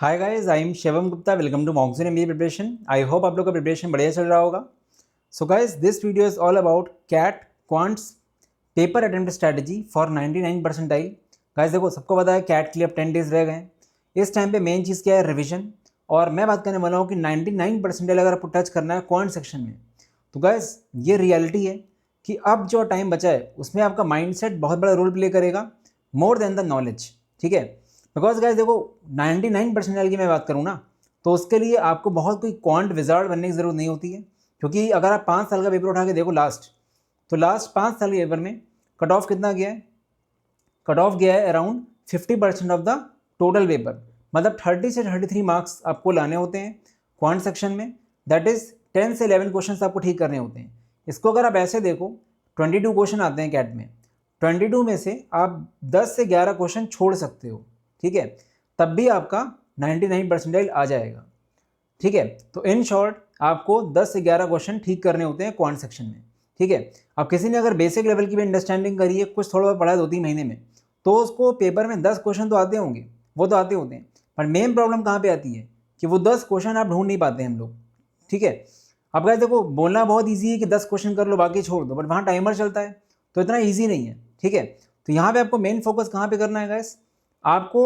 Hi guys, I am Shivam Gupta. Welcome to Moxin MBA preparation. I hope आप लोग का preparation बढ़िया चल रहा होगा। So guys, this video is all about CAT quants paper attempt strategy for 99 percentile. Guys देखो, सबको पता है कैट के लिए अब 10 डेज रह गए हैं। इस टाइम पे मेन चीज़ क्या है? रिविजन। और मैं बात करने वाला हूँ कि 99 परसेंटाइल अगर आपको टच करना है क्वांट सेक्शन में, तो गाइस ये रियलिटी है कि अब जो टाइम बचा है उसमें आपका माइंडसेट बहुत बड़ा रोल प्ले करेगा, मोर देन द नॉलेज। ठीक है, बिकॉज गाइस देखो, 99 परसेंटाइल की मैं बात करूँ ना, तो उसके लिए आपको बहुत कोई क्वांट विजार्ड बनने की ज़रूरत नहीं होती है। क्योंकि अगर आप 5 साल का पेपर उठा के देखो तो लास्ट 5 साल के पेपर में कट ऑफ कितना गया है? कट ऑफ गया है around 50% of the total paper. मतलब 30 से 33 मार्क्स आपको लाने होते हैं क्वांट सेक्शन में। दैट इज 10 से 11 क्वेश्चन आपको ठीक करने होते हैं। इसको अगर आप ऐसे देखो, 22 क्वेश्चन आते हैं कैट में। 22 में से आप 10 से 11 क्वेश्चन छोड़ सकते हो। ठीक है, तब भी आपका 99 परसेंटाइल आ जाएगा। ठीक है, तो इन शॉर्ट आपको 10 से 11 क्वेश्चन ठीक करने होते हैं क्वांट सेक्शन में। ठीक है, अब किसी ने अगर बेसिक लेवल की भी अंडरस्टैंडिंग करी है, कुछ थोड़ा बहुत पढ़ा है 2-3 महीने में, तो उसको पेपर में 10 क्वेश्चन तो आते होंगे, वो तो आते होते हैं। पर मेन प्रॉब्लम कहाँ पे आती है कि वो 10 क्वेश्चन आप ढूंढ नहीं पाते हम लोग। ठीक है, अब गाइस देखो, बोलना बहुत ईजी है कि 10 क्वेश्चन कर लो बाकी छोड़ दो, बट वहाँ टाइमर चलता है, तो इतना ईजी नहीं है। ठीक है, तो यहाँ पे आपको मेन फोकस कहाँ पे करना है गाइस? आपको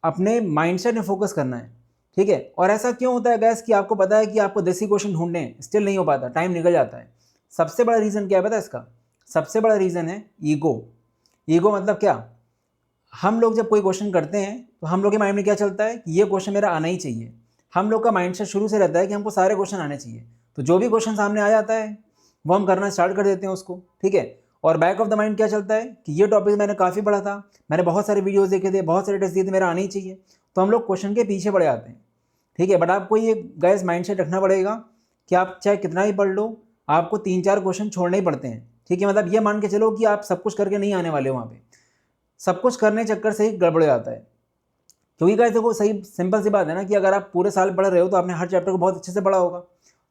अपने माइंडसेट में फोकस करना है। ठीक है, और ऐसा क्यों होता है गैस कि आपको पता है कि आपको 10 ही क्वेश्चन ढूंढने हैं, स्टिल नहीं हो पाता, टाइम निकल जाता है। सबसे बड़ा रीज़न क्या है पता है इसका? सबसे बड़ा रीज़न है ईगो। ईगो मतलब क्या? हम लोग जब कोई क्वेश्चन करते हैं तो हम लोग के माइंड में क्या चलता है कि ये क्वेश्चन मेरा आना ही चाहिए। हम लोग का माइंडसेट शुरू से रहता है कि हमको सारे क्वेश्चन आने चाहिए। तो जो भी क्वेश्चन सामने आ जाता है वो हम करना स्टार्ट कर देते हैं उसको। ठीक है, और बैक ऑफ द माइंड क्या चलता है कि ये टॉपिक मैंने काफ़ी पढ़ा था, मैंने बहुत सारे वीडियोज़ देखे थे, बहुत सारे टेस्ट दिए थे, मेरा आना ही चाहिए। तो हम लोग क्वेश्चन के पीछे पड़े आते हैं। ठीक है, बट आपको ये गैस माइंडसेट रखना पड़ेगा कि आप चाहे कितना ही पढ़ लो, आपको 3-4 क्वेश्चन छोड़ने ही पड़ते हैं। ठीक है, मतलब ये मान के चलो कि आप सब कुछ करके नहीं आने वाले हो वहाँ पे। सब कुछ करने चक्कर से ही गड़बड़ जाता है। क्योंकि गाइस देखो, सही सिंपल सी बात है ना कि अगर आप पूरे साल पढ़ रहे हो तो आपने हर चैप्टर को बहुत अच्छे से पढ़ा होगा,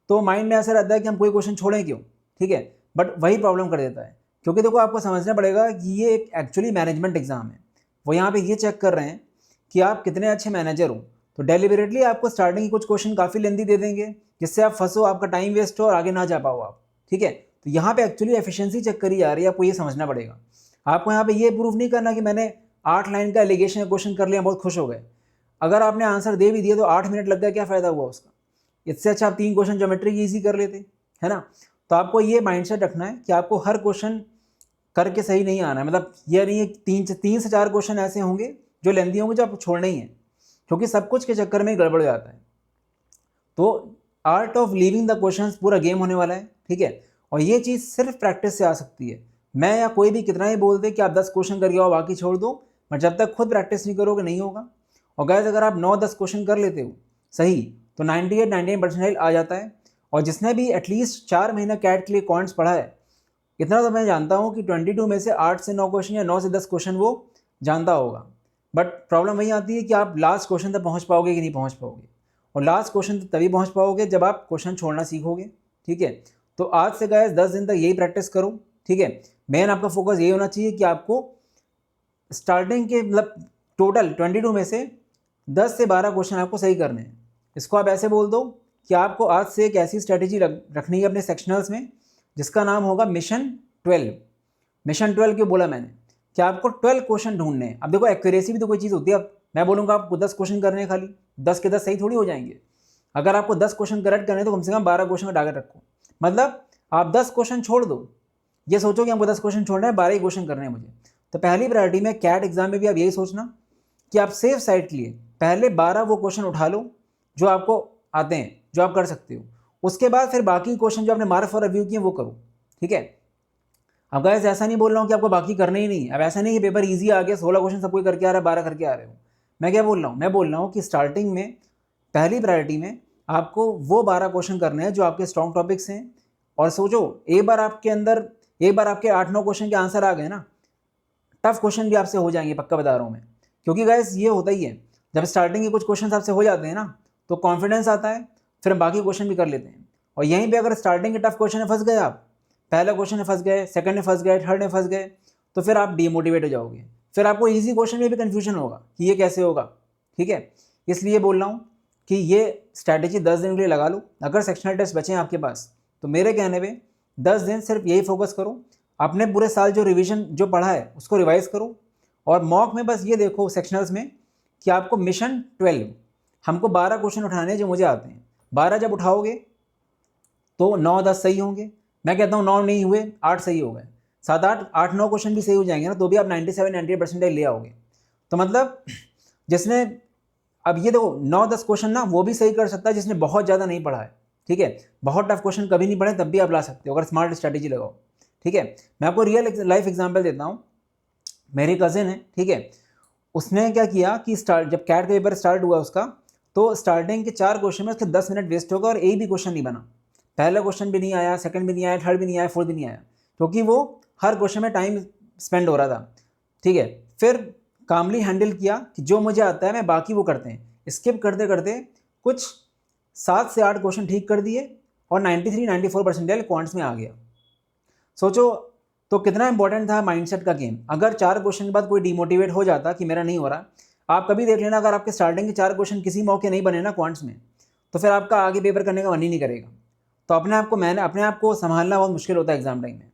तो माइंड में ऐसा रहता है कि हम कोई क्वेश्चन छोड़ें क्यों। ठीक है, बट वही प्रॉब्लम कर देता है। क्योंकि देखो, आपको समझना पड़ेगा कि ये एक एक्चुअली मैनेजमेंट एग्जाम है। वो यहाँ पे ये चेक कर रहे हैं कि आप कितने अच्छे मैनेजर हो। तो डेलिबरेटली आपको स्टार्टिंग की कुछ क्वेश्चन काफ़ी लेंदी दे देंगे, जिससे आप फंसो, आपका टाइम वेस्ट हो और आगे ना जा पाओ आप। ठीक है, तो यहाँ पे एक्चुअली एफिशिएंसी चेक करी जा रही है, आपको ये समझना पड़ेगा। आपको यहाँ पे ये प्रूफ नहीं करना कि मैंने 8 लाइन का एलिगेशन क्वेश्चन कर लिया, बहुत खुश हो गए। अगर आपने आंसर दे भी दिया तो 8 मिनट लग गया, क्या फ़ायदा हुआ उसका? इससे अच्छा आप 3 क्वेश्चन ज्योमेट्री की ईजी कर लेते, है ना? तो आपको ये माइंडसेट रखना है कि आपको हर क्वेश्चन करके सही नहीं आना है। मतलब ये नहीं है कि 3 से 4 क्वेश्चन ऐसे होंगे जो लेंदी होंगे, जो आपको छोड़ने ही हैं, क्योंकि सब कुछ के चक्कर में गड़बड़ हो जाता है। तो art of leaving the questions पूरा गेम होने वाला है। ठीक है, और ये चीज़ सिर्फ प्रैक्टिस से आ सकती है। मैं या कोई भी कितना ही बोल दे कि आप 10 क्वेश्चन करके आओ बाकी छोड़ दो, बट जब तक खुद प्रैक्टिस नहीं करोगे नहीं होगा। और गैस अगर आप 9-10 क्वेश्चन कर लेते हो सही, तो 98-99 परसेंटाइल आ जाता है। और जिसने भी एटलीस्ट 4 महीना कैट के लिए क्वांट्स पढ़ा है, इतना तो मैं जानता हूँ कि 22 में से 8 से 9 क्वेश्चन या 9 से 10 क्वेश्चन वो जानता होगा। बट प्रॉब्लम वही आती है कि आप लास्ट क्वेश्चन तक पहुँच पाओगे कि नहीं पहुँच पाओगे। और लास्ट क्वेश्चन तक तभी पहुँच पाओगे जब आप क्वेश्चन छोड़ना सीखोगे। ठीक है, तो आज से गाइस 10 दिन तक यही प्रैक्टिस करो। ठीक है, मेन आपका फोकस ये होना चाहिए कि आपको स्टार्टिंग के मतलब टोटल 22 में से 10 से 12 क्वेश्चन आपको सही करने हैं। इसको आप ऐसे बोल दो कि आपको आज से एक ऐसी स्ट्रेटेजी रखनी है अपने सेक्शनल्स में, जिसका नाम होगा मिशन 12। मिशन 12 क्यों बोला मैंने? कि आपको 12 क्वेश्चन ढूंढने हैं। अब देखो, एक्यूरेसी भी तो कोई चीज़ होती है। अब मैं बोलूँगा आपको 10 क्वेश्चन करने हैं, खाली 10 के 10 सही थोड़ी हो जाएंगे। अगर आपको 10 क्वेश्चन करेक्ट करने हैं तो कम से कम 12 क्वेश्चन का टारगेट रखो। मतलब आप 10 क्वेश्चन छोड़ दो, ये सोचो कि हमको 10 क्वेश्चन छोड़ना है, 12 ही क्वेश्चन करने हैं मुझे। तो पहली प्रायोरिटी में कैट एग्जाम में भी आप यही सोचना कि आप सेफ साइड के लिए पहले 12 वो क्वेश्चन उठा लो जो आपको आते हैं, जो आप कर सकते हो। उसके बाद फिर बाकी क्वेश्चन जो आपने मार्क फॉर रिव्यू किए वो करो। ठीक है, अब गाइस ऐसा नहीं बोल रहा हूँ कि आपको बाकी करने ही नहीं। अब ऐसा नहीं कि पेपर ईजी आ गया, 16 क्वेश्चन सब कोई करके आ रहा है, 12 करके आ रहे हो। मैं क्या बोल रहा हूँ? मैं बोल रहा हूँ कि स्टार्टिंग में पहली प्रायोरिटी में आपको वो 12 क्वेश्चन करने हैं जो आपके स्ट्रॉन्ग टॉपिक्स हैं। और सोचो, एक बार आपके 8-9 क्वेश्चन के आंसर आ गए ना, टफ क्वेश्चन भी आपसे हो जाएंगे, पक्का बता रहा हूँ मैं। क्योंकि गाइस ये होता ही है, जब स्टार्टिंग के कुछ क्वेश्चन आपसे हो जाते हैं ना, तो कॉन्फिडेंस आता है, फिर हम बाकी क्वेश्चन भी कर लेते हैं। और यहीं पे अगर स्टार्टिंग के टफ क्वेश्चन में फंस गए, आप पहला क्वेश्चन में फंस गए, सेकंड में फंस गए, थर्ड में फंस गए, तो फिर आप डीमोटिवेट हो जाओगे। फिर आपको ईजी क्वेश्चन में भी कन्फ्यूजन होगा कि ये कैसे होगा। ठीक है, इसलिए बोल रहा हूँ कि ये स्ट्रैटेजी 10 दिन के लिए लगा लो। अगर सेक्शनल टेस्ट बचे हैं आपके पास तो मेरे कहने पे 10 दिन सिर्फ यही फोकस करो, अपने पूरे साल जो रिवीजन जो पढ़ा है उसको रिवाइज करो, और मॉक में बस ये देखो सेक्शनल्स में कि आपको मिशन 12 हमको 12 क्वेश्चन उठाने हैं जो मुझे आते हैं। 12 जब उठाओगे तो 9-10 सही होंगे, मैं कहता हूँ 9 नहीं हुए 8 सही हो गए, 7-8-9 क्वेश्चन भी सही हो जाएंगे ना, तो भी आप 97-98% ले आओगे। तो मतलब जिसने, अब ये देखो 9-10 क्वेश्चन ना वो भी सही कर सकता है जिसने बहुत ज़्यादा नहीं पढ़ा है, ठीक है। बहुत टफ क्वेश्चन कभी नहीं पढ़े तब भी आप ला सकते हो अगर स्मार्ट स्ट्रैटेजी लगाओ, ठीक है। मैं आपको रियल लाइफ एग्जांपल देता हूँ। मेरी कज़िन है, ठीक है, उसने क्या किया कि जब कैट का पेपर स्टार्ट हुआ उसका, तो स्टार्टिंग के 4 क्वेश्चन में उसके 10 मिनट वेस्ट हो गए और एक भी क्वेश्चन नहीं बना। पहला क्वेश्चन भी नहीं आया, सेकंड भी नहीं आया, थर्ड भी नहीं आया, फोर्थ भी नहीं आया, क्योंकि वो हर क्वेश्चन में टाइम स्पेंड हो रहा था, ठीक है। फिर कामली हैंडल किया कि जो मुझे आता है मैं बाकी वो करते हैं, स्किप करते करते कुछ 7 से 8 क्वेश्चन ठीक कर दिए और 93-94% क्वांट्स में आ गया। सोचो तो कितना इंपॉर्टेंट था माइंडसेट का गेम। अगर 4 क्वेश्चन के बाद कोई डिमोटिवेट हो जाता कि मेरा नहीं हो रहा, आप कभी देख लेना, अगर आपके स्टार्टिंग के 4 क्वेश्चन किसी मौके नहीं बने ना क्वांट्स में, तो फिर आपका आगे पेपर करने का मन ही नहीं करेगा। तो अपने आप को संभालना बहुत मुश्किल होता है एग्जाम टाइम में,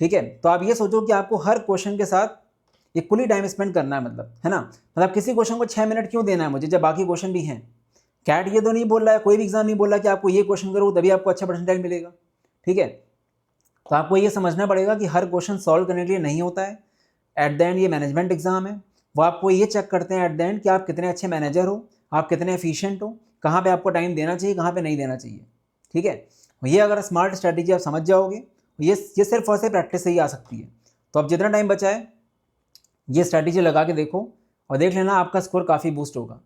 ठीक है। तो आप ये सोचो कि आपको हर क्वेश्चन के साथ इक्वली टाइम स्पेंड करना है, मतलब है ना, मतलब किसी क्वेश्चन को 6 मिनट क्यों देना है मुझे जब बाकी क्वेश्चन भी हैं। कैट ये तो नहीं बोल रहा है, कोई भी एग्जाम नहीं बोल रहा कि आपको ये क्वेश्चन करो तभी आपको अच्छा परसेंटाइल मिलेगा, ठीक है। तो आपको ये समझना पड़ेगा कि हर क्वेश्चन सॉल्व करने के लिए नहीं होता है। एट द एंड ये मैनेजमेंट एग्जाम है, वो आपको ये चेक करते हैं एट द एंड कि आप कितने अच्छे मैनेजर हो, आप कितने एफिशिएंट हो, कहाँ पे आपको टाइम देना चाहिए, कहाँ पे नहीं देना चाहिए, ठीक है। ये अगर स्मार्ट स्ट्रैटेजी आप समझ जाओगे, ये सिर्फ और सिर्फ प्रैक्टिस से ही आ सकती है। तो अब जितना टाइम बचा है ये स्ट्रैटेजी लगा के देखो और देख लेना आपका स्कोर काफ़ी बूस्ट होगा।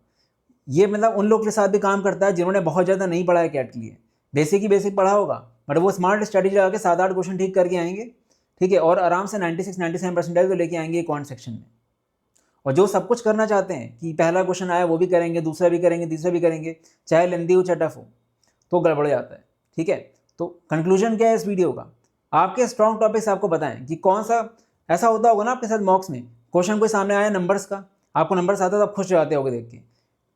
ये मतलब उन लोग के साथ भी काम करता है जिन्होंने बहुत ज़्यादा नहीं पढ़ा है कैट के लिए, बेसिक ही बेसिक पढ़ा होगा, बट वो स्मार्ट स्ट्रैटेजी लगा के 7-8 क्वेश्चन ठीक करके आएंगे, ठीक है, और आराम से 96-97% तो लेके आएंगे क्वांट सेक्शन में। और जो सब कुछ करना चाहते हैं कि पहला क्वेश्चन आया वो भी करेंगे, दूसरा भी करेंगे, तीसरा भी करेंगे, चाहे लेंदी हो चाहे टफ हो, तो गड़बड़ जाता है, ठीक है। तो कंक्लूजन क्या है इस वीडियो का, आपके स्ट्रॉन्ग टॉपिक्स आपको बताएं कि कौन सा। ऐसा होता होगा ना आपके साथ मॉक्स में क्वेश्चन कोई सामने आया नंबर्स का, आपको नंबर्स आता है तो आप खुश हो जाते होगे देख के।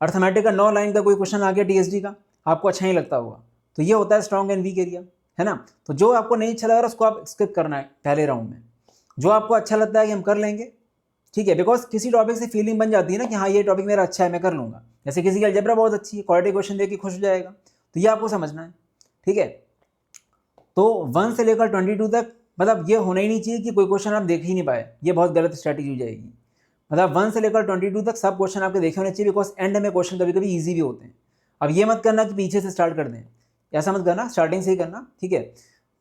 अर्थमेटिक का 9 लाइन का कोई क्वेश्चन आ गया टीएसडी का, आपको अच्छा नहीं लगता होगा। तो ये होता है स्ट्रॉन्ग एंड वीक एरिया, है ना। तो जो आपको नहीं अच्छा लग रहा उसको आप स्किप करना है पहले राउंड में, जो आपको अच्छा लगता है कि हम कर लेंगे, ठीक है। बिकॉज किसी टॉपिक से फीलिंग बन जाती है ना कि हाँ ये टॉपिक मेरा अच्छा है मैं कर लूँगा। जैसे किसी की अलजेब्रा बहुत अच्छी है, क्वाड्रेटिक क्वेश्चन देख के खुश हो जाएगा, तो ये आपको समझना है, ठीक है। तो 1 से लेकर 22 तक मतलब ये होना ही नहीं चाहिए कि कोई क्वेश्चन आप देख ही नहीं पाए, ये बहुत गलत स्ट्रैटेजी हो जाएगी। मतलब 1 से लेकर 22 तक सब क्वेश्चन आपके देखे होने चाहिए, बिकॉज एंड में क्वेश्चन कभी कभी ईजी भी होते हैं। अब ये मत करना कि पीछे से स्टार्ट कर दें, ऐसा मत करना, स्टार्टिंग से ही करना, ठीक है।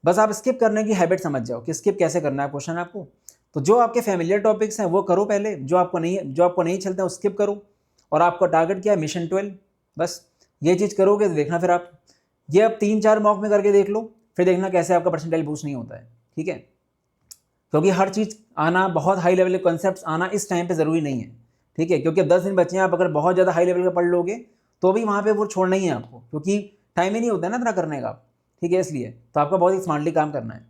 बस आप स्किप करने की हैबिट समझ जाओ कि स्किप कैसे करना है क्वेश्चन आपको। तो जो आपके फैमिलियर टॉपिक्स हैं वो करो पहले, जो आपको नहीं चलते हैं स्किप करो। और आपका टारगेट क्या है, मिशन 12, बस ये चीज़ करोगे तो देखना फिर आप ये अब 3-4 मॉक में करके देख लो, फिर देखना कैसे आपका परसेंटाइल बूस्ट नहीं होता है, ठीक है। क्योंकि हर चीज़ आना, बहुत हाई लेवल के कॉन्सेप्ट्स आना इस टाइम पे ज़रूरी नहीं है, ठीक है। क्योंकि अब 10 दिन बचे हैं, आप अगर बहुत ज़्यादा हाई लेवल का पढ़ लोगे तो भी वहाँ पे वो छोड़ना ही है आपको, क्योंकि टाइम ही नहीं होता है ना इतना करने का, ठीक है। इसलिए तो आपका बहुत ही स्मार्टली काम करना है।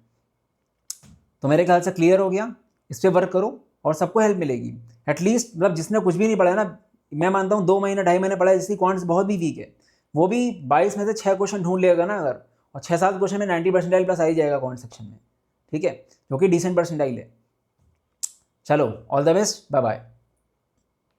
तो मेरे ख्याल से क्लियर हो गया, इस पर वर्क करो और सबको हेल्प मिलेगी। एटलीस्ट मतलब जिसने कुछ भी नहीं पढ़ा है ना, मैं मानता हूँ 2 महीने 2.5 महीने पढ़ा है, जिसकी क्वांट्स बहुत भी वीक है, वो भी 22 में से 6 क्वेश्चन ढूंढ लेगा ना अगर, और 6-7 क्वेश्चन में 90% प्लस आ ही जाएगा क्वांट सेक्शन में, ठीक है, जो कि डिसेंट परसेंटाइल है। चलो all the best, bye bye.